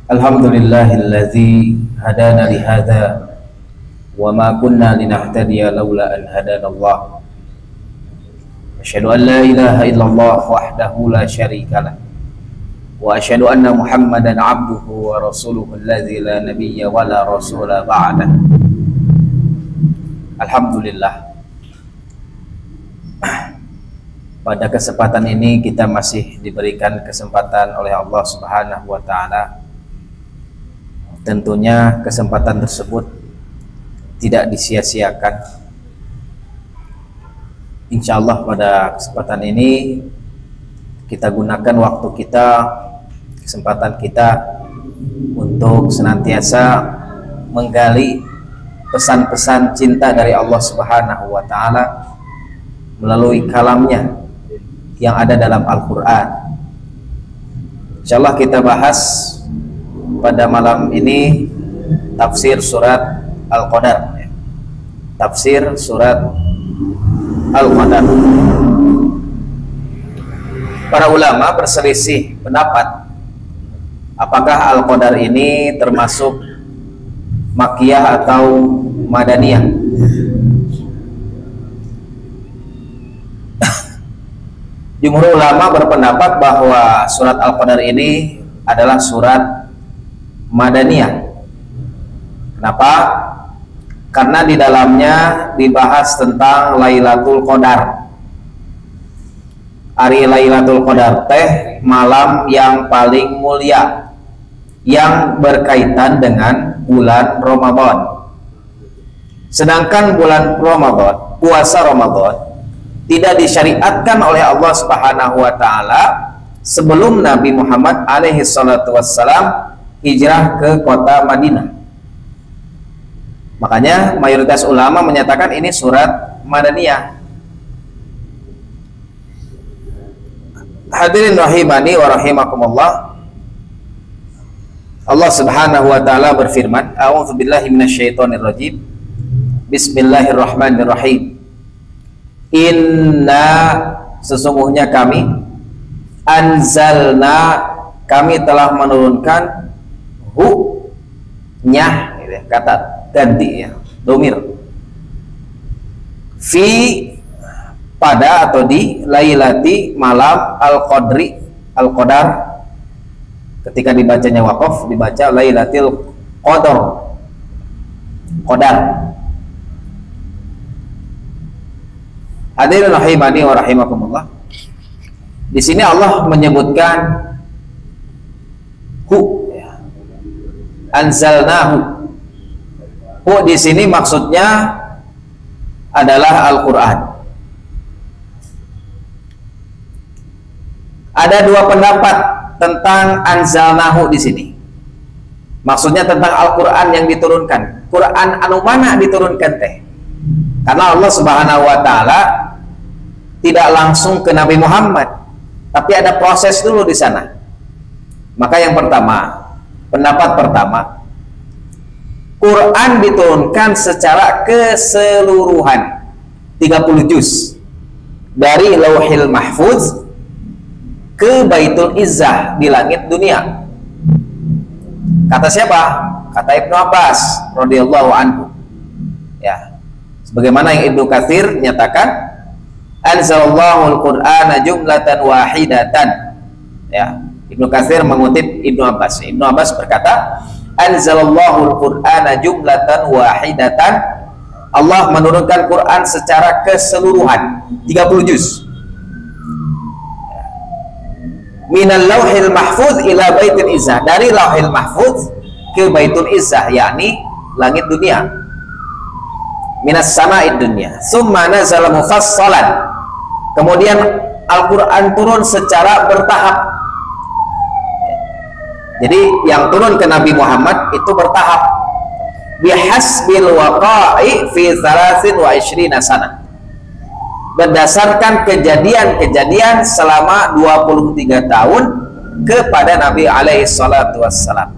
Alhamdulillahilladzi hadana lihada wa ma kunna linahtadiya laula an hadanallah. Asyhadu an la ilaha illallah wahdahu la syarikalah wa asyhadu anna Muhammadan abduhu wa rasuluhu alladzi la nabiyya wa la rasula ba'dah. Alhamdulillah. Pada kesempatan ini kita masih diberikan kesempatan oleh Allah Subhanahu wa taala. Tentunya kesempatan tersebut tidak disia-siakan. Insya Allah pada kesempatan ini kita gunakan waktu kita, kesempatan kita untuk senantiasa menggali pesan-pesan cinta dari Allah Subhanahu wa taala melalui kalamnya yang ada dalam Al-Quran. Insya Allah kita bahas pada malam ini tafsir surat Al-Qadar. Tafsir surat Al-Qadar. Para ulama berselisih pendapat apakah Al-Qadar ini termasuk Makkiyah atau Madaniyah. Jumhur ulama berpendapat bahwa surat Al-Qadar ini adalah surat Madaniyah. Kenapa? Karena di dalamnya dibahas tentang Lailatul Qadar. Hari Lailatul Qadar teh malam yang paling mulia yang berkaitan dengan bulan Ramadan. Sedangkan bulan Ramadan, puasa Ramadan tidak disyariatkan oleh Allah Subhanahu wa taala sebelum Nabi Muhammad alaihi salatu wassalam hijrah ke kota Madinah. Makanya mayoritas ulama menyatakan ini surat Madaniyah. Hadirin rahimani wa rahimakumullah. Allah Subhanahu wa taala berfirman, A'udzu billahi minasyaitonir rajim. Bismillahirrahmanirrahim. Inna, sesungguhnya kami, anzalna, kami telah menurunkan nya, kata ganti ya, domir, fi, pada atau di lailati, malam al-qadri, al-qadar. Ketika dibacanya waqaf dibaca lailatil qadar, qadar. Hadirin rahimani wa rahimakumullah. Di sini Allah menyebutkan anzalnahu. Di sini maksudnya adalah Al-Quran. Ada dua pendapat tentang anzalnahu di sini. Maksudnya tentang Al-Quran yang diturunkan. Quran anu mana diturunkan teh? Karena Allah Subhanahu wa taala tidak langsung ke Nabi Muhammad, tapi ada proses dulu di sana. Maka yang pertama, pendapat pertama, Quran diturunkan secara keseluruhan 30 juz dari Lauhil Mahfuz ke Baitul Izzah di langit dunia. Kata siapa? Kata Ibnu Abbas radhiyallahu anhu. Ya. Sebagaimana yang Ibnu Katsir nyatakan, anzalallahu al-Qur'ana jumlatan wahidatan. Ya. Ibnu Katsir mengutip Ibnu Abbas. Ibnu Abbas berkata, anzalallahu al-Qur'ana jumlatan wahidatan. Allah menurunkan Quran secara keseluruhan 30 juz. Minal lauhil mahfuz ila baitul izzah, dari lauhil mahfuz ke baitul izzah, yakni langit dunia. Minas sama'id dunya. Summa nazala mufassalan. Kemudian Al-Quran turun secara bertahap. Jadi yang turun ke Nabi Muhammad itu bertahap. Bihasbil waqa'i fi 23 sana. Berdasarkan kejadian-kejadian selama 23 tahun kepada Nabi alaihi salatu wassalam.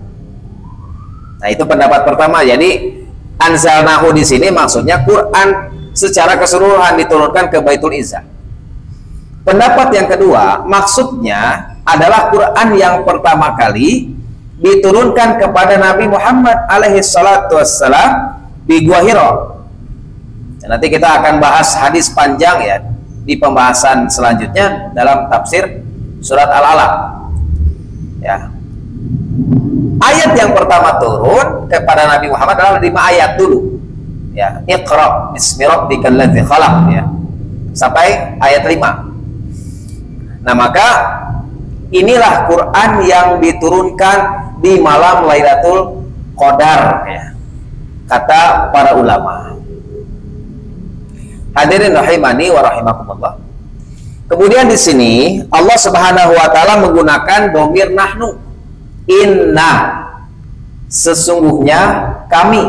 Nah, itu pendapat pertama. Jadi anzalnahu di sini maksudnya Quran secara keseluruhan diturunkan ke Baitul Izzah. Pendapat yang kedua, maksudnya adalah Quran yang pertama kali diturunkan kepada Nabi Muhammad alaihi salatu wassalam di Gua Hira. Nanti kita akan bahas hadis panjang ya di pembahasan selanjutnya dalam tafsir surat Al-Alaq. Ya. Ayat yang pertama turun kepada Nabi Muhammad adalah 5 ayat dulu. Ya, Iqra bismi rabbikal ladzi khalaq ya. Sampai ayat 5. Nah, maka inilah Quran yang diturunkan di malam Lailatul Qadar ya. Kata para ulama. Hadirin rahimani wa rahimakumullah. Kemudian di sini Allah Subhanahu wa taala menggunakan dhamir nahnu. Inna, sesungguhnya kami.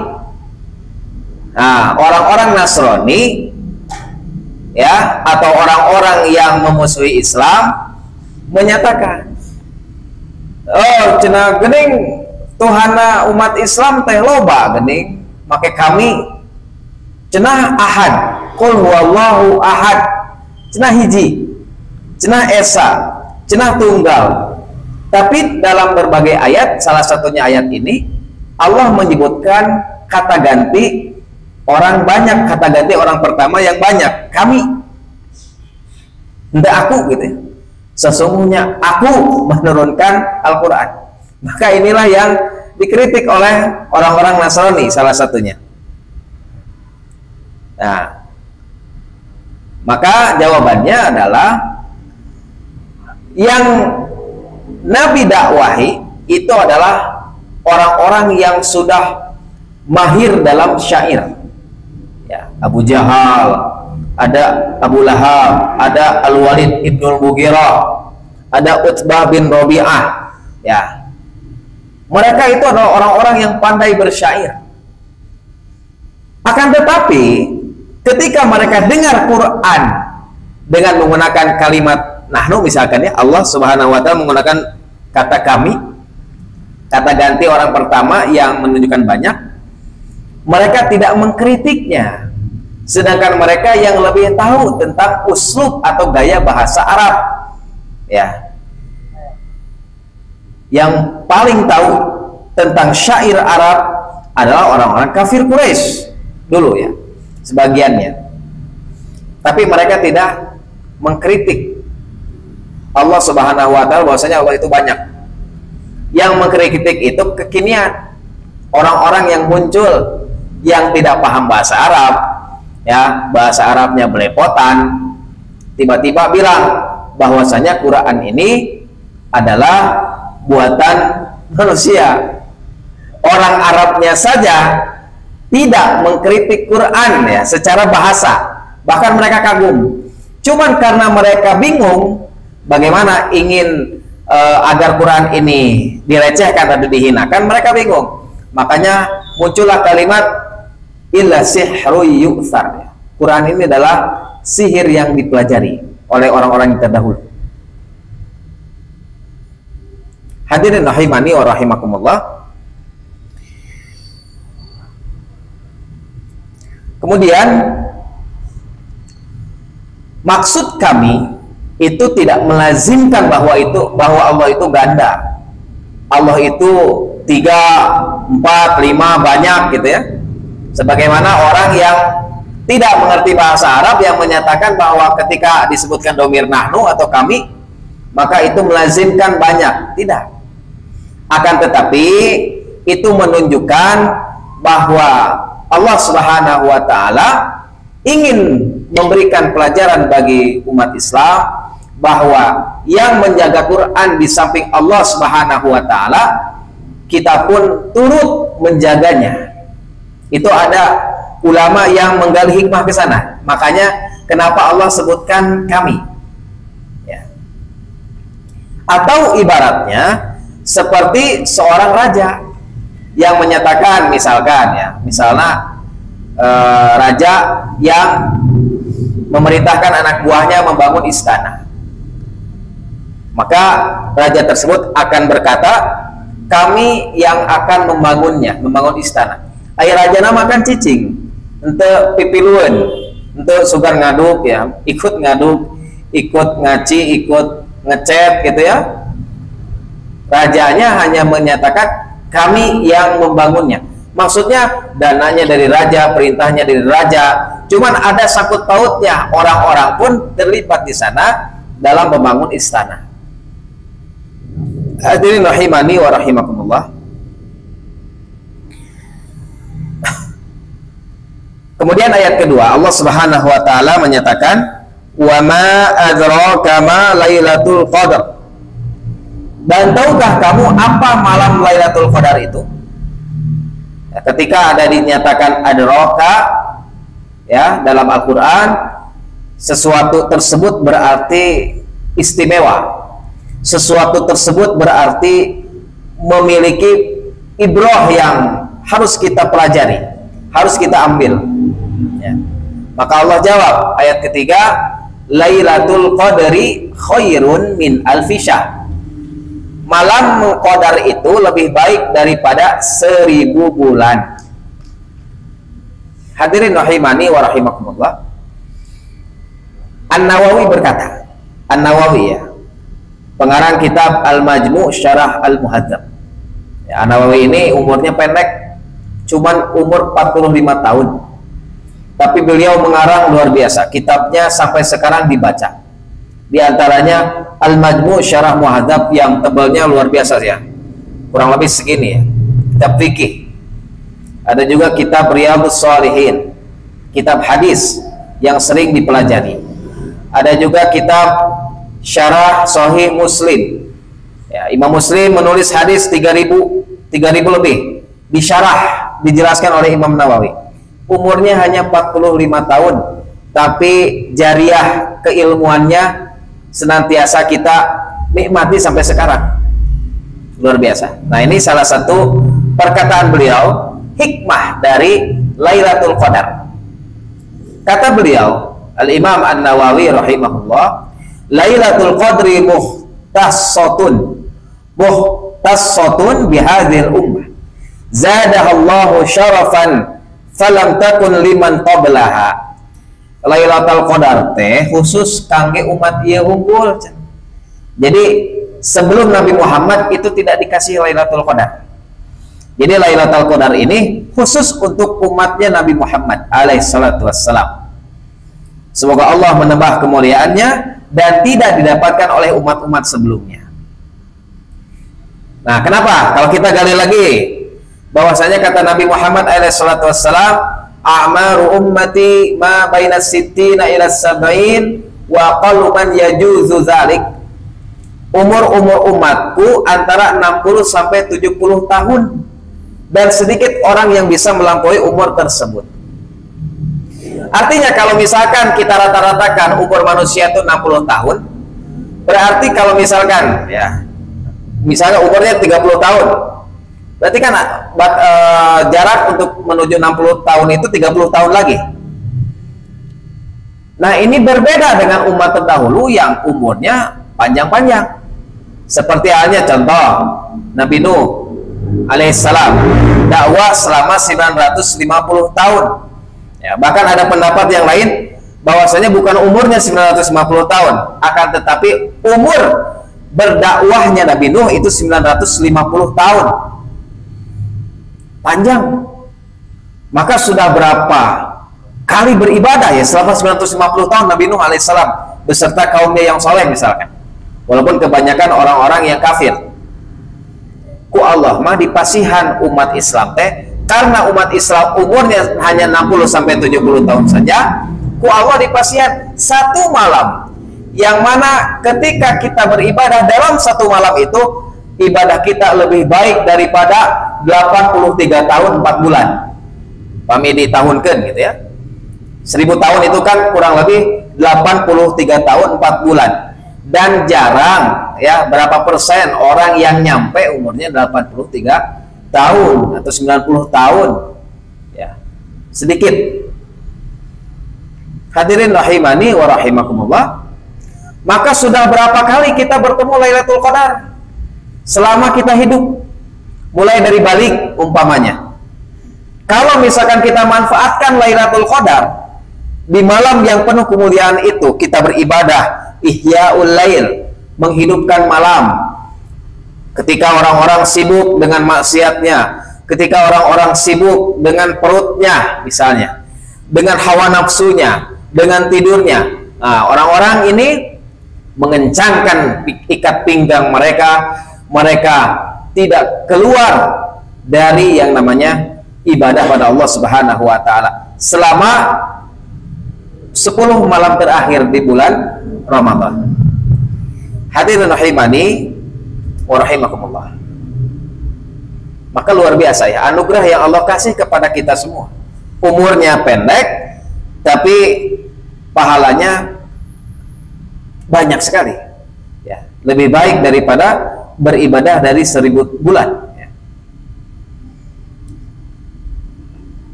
Nah, orang-orang Nasrani ya, atau orang-orang yang memusuhi Islam menyatakan, oh cenah geuning Tuhana umat Islam teh loba geuning, make kami cenah ahad, qul huwallahu ahad, cenah hiji, cenah esa, cenah tunggal. Tapi dalam berbagai ayat, salah satunya ayat ini, Allah menyebutkan kata ganti orang banyak, kata ganti orang pertama yang banyak, kami, hendak aku gitu ya. Sesungguhnya aku menurunkan Al-Quran. Maka inilah yang dikritik oleh orang-orang Nasrani salah satunya. Nah, maka jawabannya adalah yang Nabi dakwahi itu adalah orang-orang yang sudah mahir dalam syair. Ya, Abu Jahal, ada Abu Lahab, ada Al-Walid Ibnul Mughirah, ada Utbah bin Rabi'ah. Ya, mereka itu adalah orang-orang yang pandai bersyair. Akan tetapi ketika mereka dengar Quran dengan menggunakan kalimat nahnu misalkan ya, Allah Subhanahu wa taala menggunakan kata kami, kata ganti orang pertama yang menunjukkan banyak, mereka tidak mengkritiknya. Sedangkan mereka yang lebih tahu tentang uslub atau gaya bahasa Arab ya, yang paling tahu tentang syair Arab adalah orang-orang kafir Quraisy dulu ya, sebagiannya. Tapi mereka tidak mengkritik Allah Subhanahu wa taala, bahwasanya Allah itu banyak. Yang mengkritik itu kekinian, orang-orang yang muncul yang tidak paham bahasa Arab ya, bahasa Arabnya belepotan, tiba-tiba bilang bahwasanya Quran ini adalah buatan manusia. Orang Arabnya saja tidak mengkritik Quran ya secara bahasa, bahkan mereka kagum. Cuman karena mereka bingung bagaimana ingin agar Quran ini dilecehkan atau dihinakan, mereka bingung. Makanya muncullah kalimat illa sihru yu'thar. Quran ini adalah sihir yang dipelajari oleh orang-orang yang terdahulu. Hadirin rahimani wa rahimakumullah. Kemudian maksud kami itu tidak melazimkan bahwa Allah itu ganda, Allah itu 3, 4, 5 banyak gitu ya. Sebagaimana orang yang tidak mengerti bahasa Arab yang menyatakan bahwa ketika disebutkan domir nahnu atau kami, maka itu melazimkan banyak. Tidak. Akan tetapi itu menunjukkan bahwa Allah Subhanahu wa taala ingin memberikan pelajaran bagi umat Islam bahwa yang menjaga Quran di samping Allah Subhanahu wa taala, kita pun turut menjaganya. Itu ada ulama yang menggali hikmah ke sana. Makanya kenapa Allah sebutkan kami ya. Atau ibaratnya seperti seorang raja yang menyatakan, misalkan ya, misalnya raja yang memerintahkan anak buahnya membangun istana, maka raja tersebut akan berkata, kami yang akan membangunnya, membangun istana. Ayah raja namakan cicing, ente pipiluan, ente sugar ngaduk ya, ikut ngaduk, ikut ngaci, ikut ngecat gitu ya. Rajanya hanya menyatakan kami yang membangunnya. Maksudnya dananya dari raja, perintahnya dari raja. Cuman ada sangkut pautnya, orang-orang pun terlibat di sana dalam membangun istana. Hadirin rahimani wa rahimakumullah. Kemudian ayat kedua, Allah Subhanahu wa taala menyatakan, "Wa ma adraka ma Lailatul Qadar." Dan tahukah kamu apa malam Lailatul Qadar itu? Ya, ketika ada dinyatakan adraka ya dalam Al-Qur'an, sesuatu tersebut berarti istimewa. Sesuatu tersebut berarti memiliki ibrah yang harus kita pelajari, harus kita ambil. Ya. Maka Allah jawab ayat ketiga, Lailatul Qadri khairun min alfi syahr. Malam Qadar itu lebih baik daripada 1000 bulan. Hadirin rahimani wa rahimakumullah. An-Nawawi berkata, An-Nawawi ya, pengarang kitab Al-Majmu' Syarah Al-Muhadzab. Ya, An-Nawawi ini umurnya pendek, cuman umur 45 tahun. Tapi beliau mengarang luar biasa. Kitabnya sampai sekarang dibaca. Di antaranya Al-Majmu' Syarah Muhadzab yang tebalnya luar biasa ya. Kurang lebih segini ya. Kitab fikih. Ada juga kitab Riyadhus Shalihin. Kitab hadis yang sering dipelajari. Ada juga kitab Syarah Sahih Muslim. Ya, Imam Muslim menulis hadis 3000 lebih. Disyarah, dijelaskan oleh Imam Nawawi. Umurnya hanya 45 tahun, tapi jariah keilmuannya senantiasa kita nikmati sampai sekarang. Luar biasa. Nah, ini salah satu perkataan beliau, hikmah dari Lailatul Qadar. Kata beliau, Al-Imam An-Nawawi rahimahullah, Lailatul Qadri muhtassatun bihadhil ummah. Zadahallahu syarafan falam takun liman qablaha. Lailatul Qadar teh khusus kangge umat ieu unggul. Jadi sebelum Nabi Muhammad itu tidak dikasih Lailatul Qadar. Jadi Lailatul Qadar ini khusus untuk umatnya Nabi Muhammad alaihissalatu wassalam. Semoga Allah menambah kemuliaannya dan tidak didapatkan oleh umat-umat sebelumnya. Nah, kenapa? Kalau kita gali lagi, bahwasanya kata Nabi Muhammad alaihissalatu wassalam, a'maru ummati ma baina sittina ila sab'in wa qallu man yajuzu dzalik. Umur umatku antara 60 sampai 70 tahun dan sedikit orang yang bisa melampaui umur tersebut. Artinya kalau misalkan kita rata-ratakan umur manusia itu 60 tahun, berarti kalau misalkan ya misalnya umurnya 30 tahun, berarti kan jarak untuk menuju 60 tahun itu 30 tahun lagi. Nah, ini berbeda dengan umat terdahulu yang umurnya panjang-panjang. Seperti halnya contoh Nabi Nuh alaihissalam, dakwah selama 950 tahun. Ya, bahkan ada pendapat yang lain bahwasanya bukan umurnya 950 tahun, akan tetapi umur berdakwahnya Nabi Nuh itu 950 tahun. Panjang. Maka sudah berapa kali beribadah ya selama 950 tahun Nabi Nuh alaihissalam beserta kaumnya yang soleh misalkan. Walaupun kebanyakan orang-orang yang kafir. Ku Allah mah dipasihan umat Islam teh karena umat Islam umurnya hanya 60 sampai 70 tahun saja. Ku Allah dipasihan satu malam yang mana ketika kita beribadah dalam satu malam itu ibadah kita lebih baik daripada 83 tahun 4 bulan. Pami ditahunkeun gitu ya. 1000 tahun itu kan kurang lebih 83 tahun 4 bulan. Dan jarang ya berapa persen orang yang nyampe umurnya 83 tahun atau 90 tahun. Ya. Sedikit. Hadirin rahimani wa rahimakumullah. Maka sudah berapa kali kita bertemu Lailatul Qadar selama kita hidup, mulai dari balik umpamanya. Kalau misalkan kita manfaatkan Lailatul Qadar di malam yang penuh kemuliaan itu, kita beribadah ihya'ul lail, menghidupkan malam, ketika orang-orang sibuk dengan maksiatnya, ketika orang-orang sibuk dengan perutnya misalnya, dengan hawa nafsunya, dengan tidurnya, nah, orang-orang ini mengencangkan ikat pinggang mereka, mereka tidak keluar dari yang namanya ibadah pada Allah Subhanahu wa taala selama 10 malam terakhir di bulan Ramadan. Hadirin rahimani wa rahimakumullah. Maka luar biasa ya anugerah yang Allah kasih kepada kita semua. Umurnya pendek tapi pahalanya banyak sekali. Ya, lebih baik daripada beribadah dari 1000 bulan. Ya.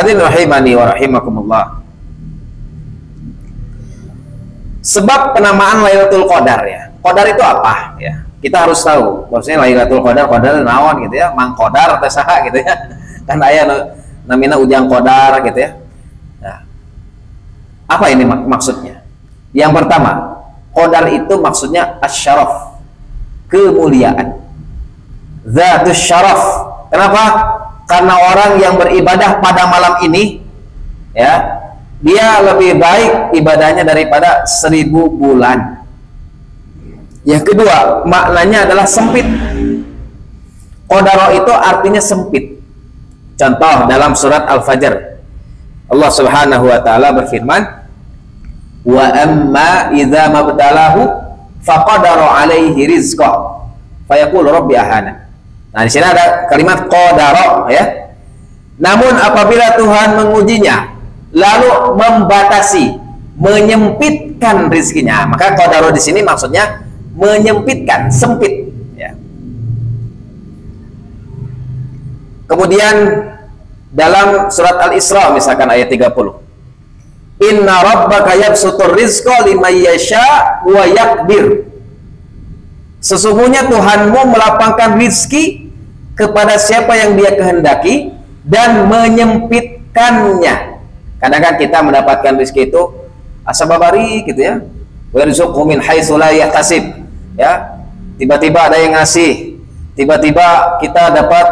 Hadirin rahimani wa rahimakumullah. Sebab penamaan Lailatul Qadar ya. Qadar itu apa? Ya, kita harus tahu. Maksudnya Lailatul Qadar, Qadar naon gitu ya, Mang Qadar atau saha gitu ya. Kan aya namina Ujang Qadar gitu ya. Nah, apa ini maksudnya? Yang pertama, Qadar itu maksudnya asyaraf, kemuliaan. Zatus syaraf. Kenapa? Karena orang yang beribadah pada malam ini ya, dia lebih baik ibadahnya daripada 1000 bulan. Yang kedua, maknanya adalah sempit. Qadara itu artinya sempit. Contoh dalam surat Al-Fajr, Allah Subhanahu wa taala berfirman, "Wa amma idza mabtalahu faqadara alaihi rizqa fayaqul rabbi ahana." Nah, di sini ada kalimat qadara ya. Namun apabila Tuhan mengujinya lalu membatasi, menyempitkan rizkinya, maka qadara di sini maksudnya menyempitkan, sempit ya. Kemudian dalam surat Al-Isra misalkan ayat 30, "Inna rabbaka yabsutur rizqa liman yasha wa yaqdir." Sesungguhnya Tuhanmu melapangkan rizki kepada siapa yang Dia kehendaki dan menyempitkannya. Kadang kan kita mendapatkan rezeki itu asababari gitu ya. Wa yarzuqhu min haitsu la yahtasib. Ya. Tiba-tiba ada yang ngasih. Tiba-tiba kita dapat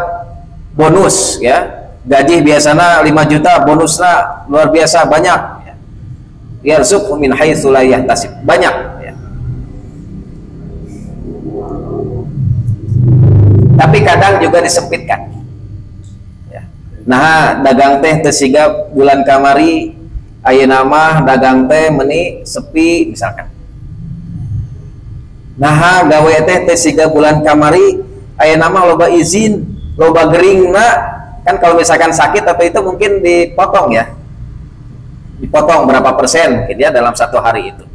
bonus ya. Gaji biasanya 5 juta, bonusnya luar biasa banyak ya. Yarzuqhu min haitsu la yahtasib. Banyak ya. Tapi kadang juga disempitkan. Nah, dagang teh tesiga bulan kamari ayeuna mah dagang teh meuni sepi misalkan. Nah, gawe teh tesiga bulan kamari ayeuna mah loba izin, loba geringna. Kan kalau misalkan sakit atau itu mungkin dipotong ya. Dipotong berapa persen gitu ya dalam 1 hari itu.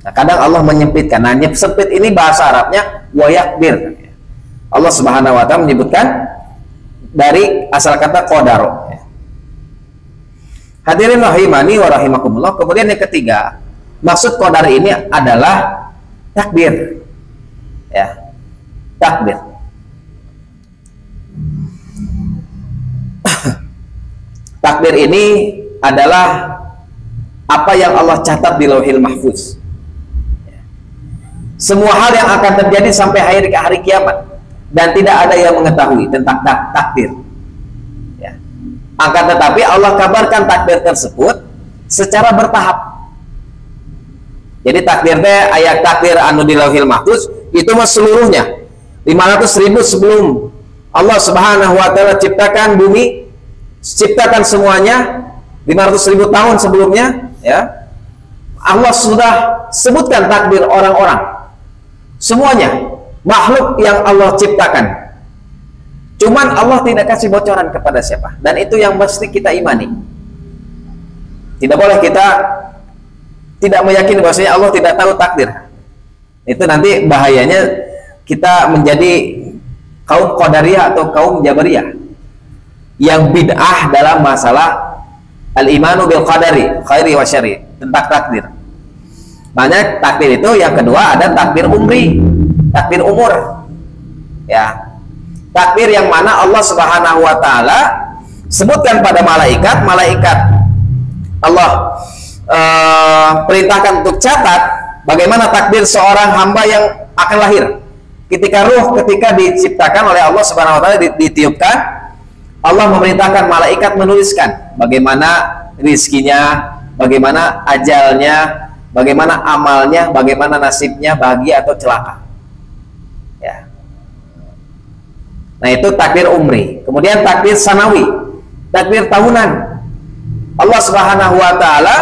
Nah, kadang Allah menyempitkan. Nah, sempit ini bahasa Arabnya wa yakbir. Allah Subhanahu wa taala menyebutkan dari asal kata qadaro. Hadirin rahimani wa rahimakumullah. Kemudian yang ketiga, maksud qadar ini adalah takbir. Ya. Takbir. Takbir ini adalah apa yang Allah catat di Lauhil Mahfuz. Semua hal yang akan terjadi sampai hari kiamat. Dan tidak ada yang mengetahui tentang takdir ya. Akan tetapi Allah kabarkan takdir tersebut secara bertahap. Jadi takdirnya ayat takdir anu di Lauhil Mahfuz itu mah seluruhnya 500.000 sebelum Allah Subhanahu wa taala ciptakan bumi, ciptakan semuanya 500.000 tahun sebelumnya ya. Allah sudah sebutkan takdir orang-orang semuanya, makhluk yang Allah ciptakan. Cuman Allah tidak kasih bocoran kepada siapa. Dan itu yang mesti kita imani. Tidak boleh kita tidak meyakini bahwasanya Allah tidak tahu takdir. Itu nanti bahayanya kita menjadi kaum Qadariyah atau kaum Jabariyah yang bid'ah dalam masalah al-imanu bil qadari khairi wa syarri, tentang takdir. Banyak takdir itu. Yang kedua ada takdir umri, takdir umur ya, takdir yang mana Allah Subhanahu wa taala sebutkan pada malaikat Allah perintahkan untuk catat bagaimana takdir seorang hamba yang akan lahir ketika diciptakan oleh Allah Subhanahu wa taala, ditiupkan, Allah memerintahkan malaikat menuliskan bagaimana rizkinya, bagaimana ajalnya, bagaimana amalnya, bagaimana nasibnya, bahagia atau celaka. Ya. Nah, itu takdir umri. Kemudian takdir sanawi, takdir tahunan. Allah Subhanahu wa taala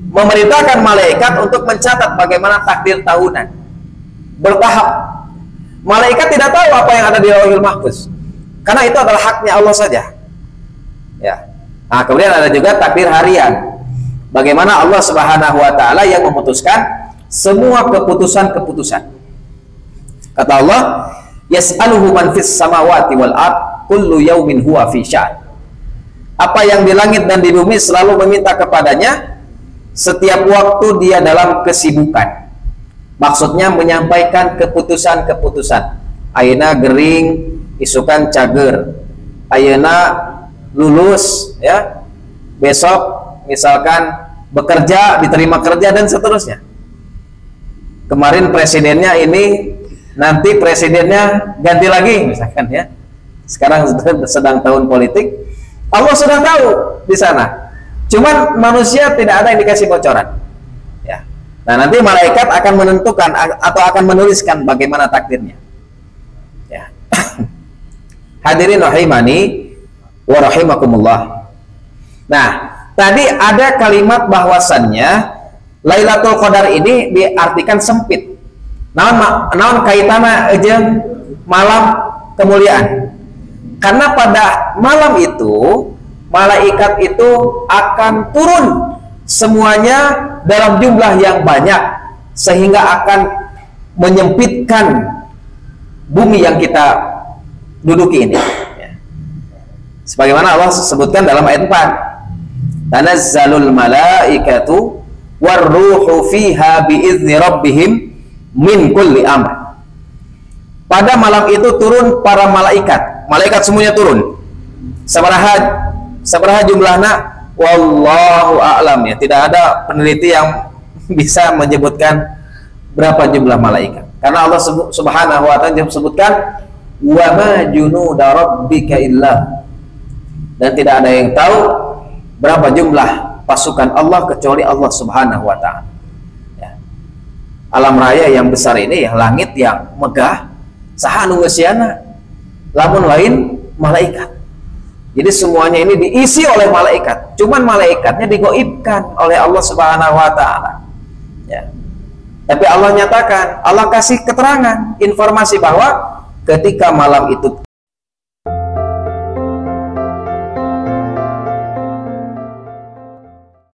memerintahkan malaikat untuk mencatat bagaimana takdir tahunan. Bertahap. Malaikat tidak tahu apa yang ada di Lauhul Mahfuz. Karena itu adalah haknya Allah saja. Ya. Nah, kemudian ada juga takdir harian. Bagaimana Allah Subhanahu wa taala yang memutuskan semua keputusan-keputusan. Kata Allah, yas'aluhu man fis samawati wal ard kullu yaumin huwa fi sya'n. Apa yang di langit dan di bumi selalu meminta kepadanya, setiap waktu dia dalam kesibukan. Maksudnya menyampaikan keputusan-keputusan. Ayeuna gering, isukan cager. Ayeuna lulus, ya. Besok misalkan bekerja, diterima kerja, dan seterusnya. Kemarin presidennya ini, nanti presidennya ganti lagi, misalkan, ya. Sekarang sedang tahun politik. Allah sudah tahu di sana. Cuman manusia tidak ada yang dikasih bocoran. Ya. Nah, nanti malaikat akan menentukan atau akan menuliskan bagaimana takdirnya. Ya. Hadirin rahimani wa rahimakumullah. Nah, tadi ada kalimat bahwasannya Lailatul Qadar ini diartikan sempit. Naon kaitanna jeung malam kemuliaan. Karena pada malam itu malaikat itu akan turun semuanya dalam jumlah yang banyak, sehingga akan menyempitkan bumi yang kita duduki ini. Sebagaimana Allah sebutkan dalam ayat 4, tanazzalul malaikatu warruhu fiha biizni rabbihim min kulli amr. Pada malam itu turun para malaikat. Malaikat semuanya turun. Sabaraha jumlahnya wallahu a'lam, ya. Tidak ada peneliti yang bisa menyebutkan berapa jumlah malaikat. Karena Allah Subhanahu wa taala sebutkan wa ma junuda rabbika illa, dan tidak ada yang tahu berapa jumlah pasukan Allah kecuali Allah Subhanahu wa taala. Ya. Alam raya yang besar ini, ya, langit yang megah, saha nu geusieuna lamun lain malaikat. Jadi semuanya ini diisi oleh malaikat. Cuman malaikatnya digoibkan oleh Allah Subhanahu wa taala. Ya. Tapi Allah nyatakan, Allah kasih keterangan, informasi bahwa ketika malam itu